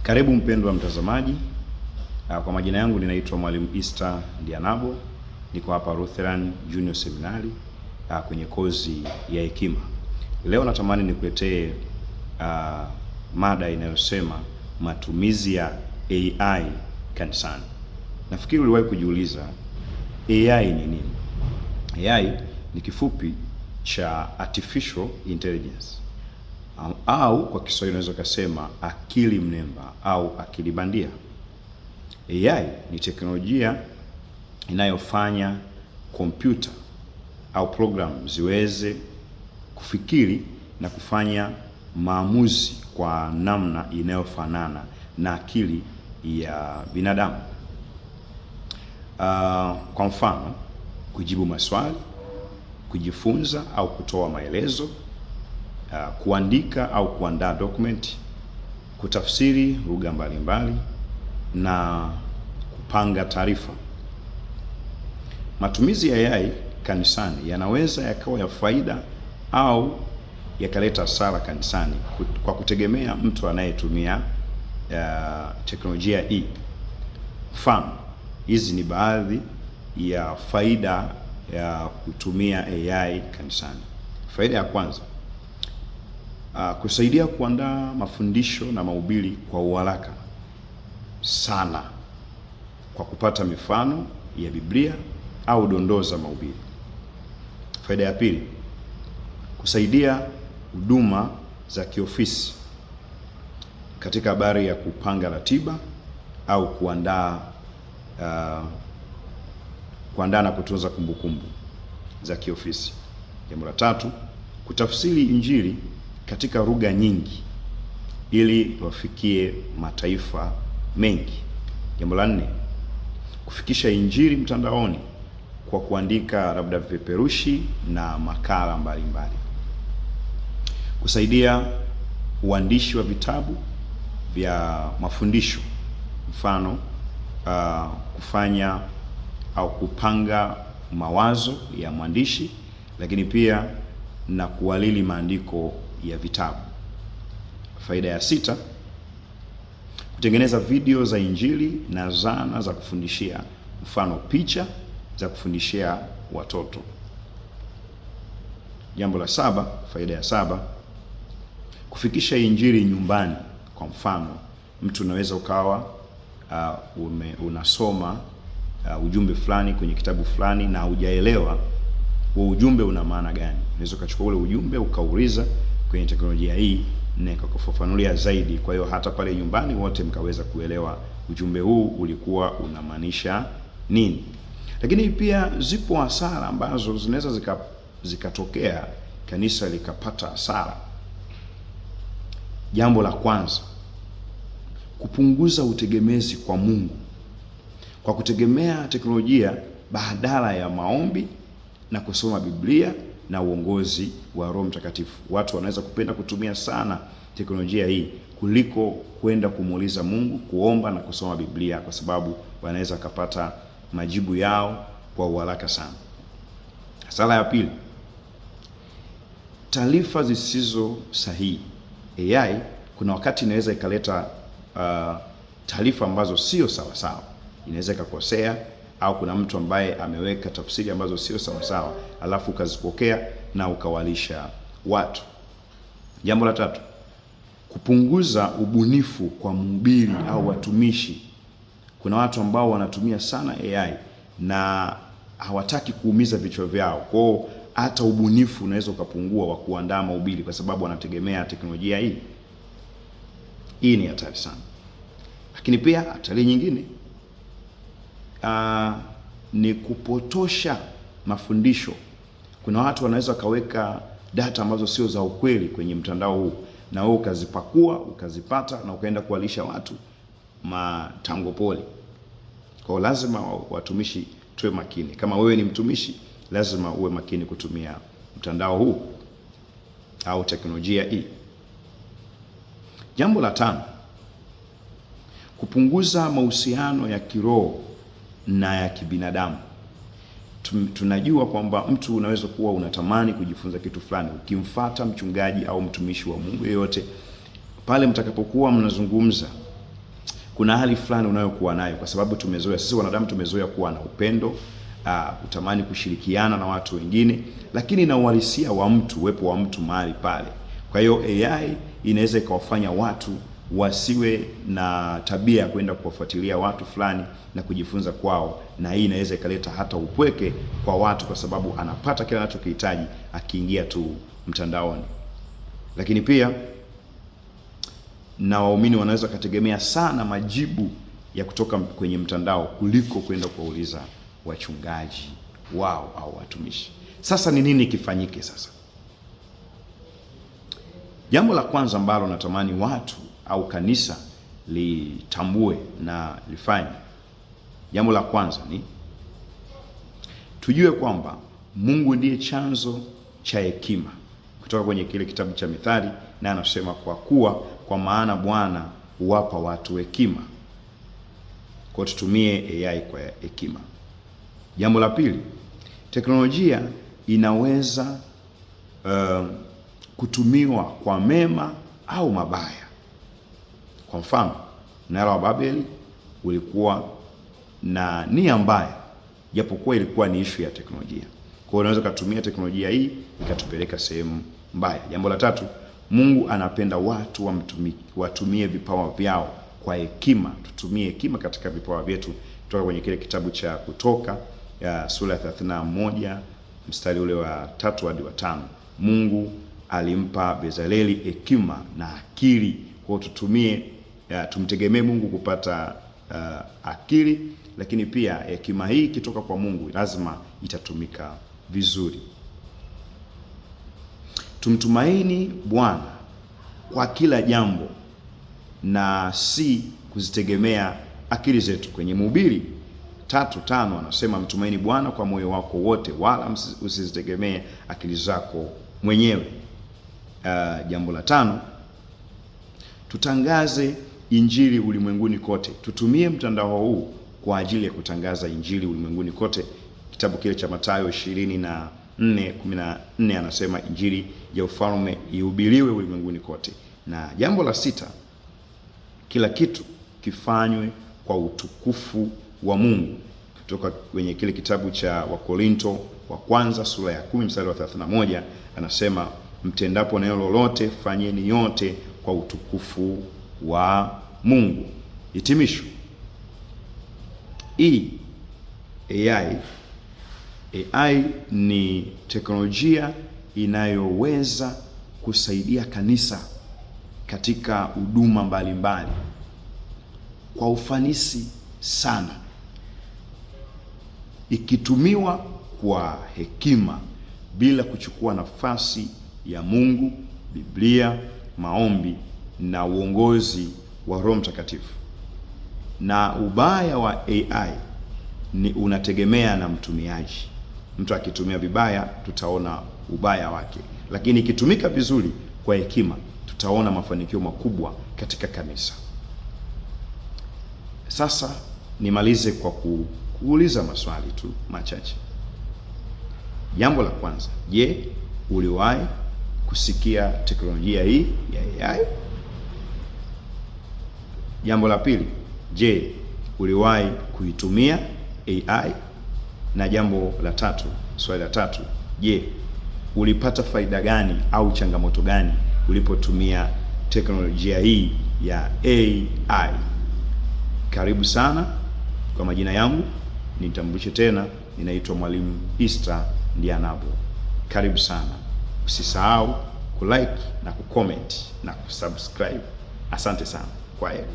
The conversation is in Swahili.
Karibu mpendwa mtazamaji. Kwa majina yangu ninaitwa Mwalimu Easter Ndianabo. Niko hapa Lutheran Junior Seminary kwenye kozi ya hekima. Leo natamani nikuletee mada inayosema matumizi ya AI kanisani. Nafikiri uliwahi kujiuliza AI ni nini? AI ni kifupi cha Artificial Intelligence, au kwa Kiswahili unaweza kusema akili mnemba au akili bandia. AI ni teknolojia inayofanya kompyuta au program ziweze kufikiri na kufanya maamuzi kwa namna inayofanana na akili ya binadamu. Kwa mfano, kujibu maswali, kujifunza au kutoa maelezo, kuandika au kuandaa document, kutafsiri lugha mbalimbali na kupanga taarifa. Matumizi ya AI kanisani yanaweza yakawa ya faida au yakaleta hasara kanisani kwa kutegemea mtu anayetumia teknolojia hii. Mfano, hizi ni baadhi ya faida ya kutumia AI kanisani. Faida ya kwanza, kusaidia kuandaa mafundisho na mahubiri kwa uharaka sana kwa kupata mifano ya Biblia au dondoo za mahubiri. Faida ya pili, kusaidia huduma za kiofisi katika habari ya kupanga ratiba au kuandaa na kutunza kumbukumbu za kiofisi. Jambo la tatu, kutafsiri Injili katika lugha nyingi ili wafikie mataifa mengi. Jambo la nne, kufikisha Injili mtandaoni kwa kuandika labda vipeperushi na makala mbalimbali. Kusaidia uandishi wa vitabu vya mafundisho, mfano kufanya au kupanga mawazo ya mwandishi, lakini pia na kuhalili maandiko ya vitabu. Faida ya sita, kutengeneza video za Injili na zana za kufundishia, mfano picha za kufundishia watoto. Jambo la saba, faida ya saba, kufikisha Injili nyumbani. Kwa mfano, mtu unaweza ukawa unasoma ujumbe fulani kwenye kitabu fulani na hujaelewa huo ujumbe una maana gani. Unaweza ukachukua ule ujumbe ukauliza kwenye teknolojia hii na ikakufafanulia zaidi. Kwa hiyo hata pale nyumbani wote mkaweza kuelewa ujumbe huu ulikuwa unamaanisha nini. Lakini pia zipo hasara ambazo zinaweza zikatokea kanisa likapata hasara. Jambo la kwanza, kupunguza utegemezi kwa Mungu kwa kutegemea teknolojia badala ya maombi na kusoma Biblia na uongozi wa Roho Mtakatifu. Watu wanaweza kupenda kutumia sana teknolojia hii kuliko kwenda kumuuliza Mungu, kuomba na kusoma Biblia, kwa sababu wanaweza kupata majibu yao kwa uharaka sana. Hasara ya pili, taarifa zisizo sahihi. AI kuna wakati inaweza ikaleta taarifa ambazo sio sawa sawa. Inaweza ikakosea, au kuna mtu ambaye ameweka tafsiri ambazo sio sawa sawa, alafu ukazipokea na ukawalisha watu. Jambo la tatu, kupunguza ubunifu kwa mhubiri au watumishi. Kuna watu ambao wanatumia sana AI na hawataki kuumiza vichwa vyao. Kwa hiyo hata ubunifu unaweza ukapungua wa kuandaa mahubiri kwa sababu wanategemea teknolojia hii. Hii ni hatari sana. Lakini pia hatari nyingine ni kupotosha mafundisho. Kuna watu wanaweza kaweka data ambazo sio za ukweli kwenye mtandao huu, na wewe ukazipakua, ukazipata na ukaenda kuwalisha watu matango poli. Kwa lazima watumishi tuwe makini. Kama wewe ni mtumishi, lazima uwe makini kutumia mtandao huu au teknolojia hii. Jambo la tano, kupunguza mahusiano ya kiroho na ya kibinadamu. Tunajua kwamba mtu unaweza kuwa unatamani kujifunza kitu fulani, ukimfuata mchungaji au mtumishi wa Mungu yeyote, pale mtakapokuwa mnazungumza kuna hali fulani unayokuwa nayo, kwa sababu tumezoea, sisi wanadamu tumezoea kuwa na upendo, kutamani kushirikiana na watu wengine, lakini na uhalisia wa mtu, uwepo wa mtu mahali pale. Kwa hiyo AI inaweza ikawafanya watu wasiwe na tabia ya kwenda kuwafuatilia watu fulani na kujifunza kwao, na hii inaweza ikaleta hata upweke kwa watu, kwa sababu anapata kile anachokihitaji akiingia tu mtandaoni. Lakini pia na waumini wanaweza kutegemea sana majibu ya kutoka kwenye mtandao kuliko kwenda kuwauliza wachungaji wao au watumishi. Sasa ni nini kifanyike sasa? Jambo la kwanza ambalo natamani watu au kanisa litambue na lifanye, jambo la kwanza ni tujue kwamba Mungu ndiye chanzo cha hekima, kutoka kwenye kile kitabu cha Mithali, na anasema kwa maana Bwana huwapa watu hekima. Kwa tutumie AI kwa hekima. Jambo la pili, teknolojia inaweza kutumiwa kwa mema au mabaya. Kwa mfano, mnara wa Babeli ulikuwa na nia mbaya, japokuwa ilikuwa ni issue ya teknolojia. Kwa hiyo unaweza kutumia teknolojia hii ikatupeleka sehemu mbaya. Jambo la tatu, Mungu anapenda watu watumie vipawa vyao kwa hekima. Tutumie hekima katika vipawa vyetu, kutoka kwenye kile kitabu cha Kutoka ya sura ya 31 mstari ule wa 3 hadi wa 5. Mungu alimpa Bezaleli hekima na akili. Kwa tutumie, tumtegemee Mungu kupata akili, lakini pia hekima hii kitoka kwa Mungu lazima itatumika vizuri. Tumtumaini Bwana kwa kila jambo na si kuzitegemea akili zetu. Kwenye Mhubiri 3:5 anasema mtumaini Bwana kwa moyo wako wote, wala usizitegemee akili zako mwenyewe. Jambo la 5, tutangaze injili ulimwenguni kote. Tutumie mtandao huu kwa ajili ya kutangaza injili ulimwenguni kote. Kitabu kile cha Mathayo 24:14 anasema injili ya ufalme ihubiriwe ulimwenguni kote. Na jambo la 6, kila kitu kifanywe kwa utukufu wa Mungu. Kutoka kwenye kile kitabu cha Wakorinto wa kwanza sura ya 10 mstari wa 31 anasema mtendapo neno lolote fanyeni yote kwa utukufu wa Mungu. Hitimisho. AI ni teknolojia inayoweza kusaidia kanisa katika huduma mbalimbali kwa ufanisi sana, ikitumiwa kwa hekima bila kuchukua nafasi ya Mungu, Biblia, maombi na uongozi wa Roho Mtakatifu. Na ubaya wa AI ni unategemea na mtumiaji. Mtu akitumia vibaya tutaona ubaya wake, lakini ikitumika vizuri kwa hekima tutaona mafanikio makubwa katika kanisa. Sasa nimalize kwa kuuliza maswali tu machache. Jambo la kwanza, je, uliwahi kusikia teknolojia hii ya AI? Jambo la pili, je, uliwahi kuitumia AI? Na jambo la tatu, swali la tatu, je, ulipata faida gani au changamoto gani ulipotumia teknolojia hii ya AI? Karibu sana. Kwa majina yangu nitambulishe tena, ninaitwa Mwalimu Easter Ndianabo. Karibu sana. Usisahau kulike na kucomment na kusubscribe. Asante sana. Kwaheri.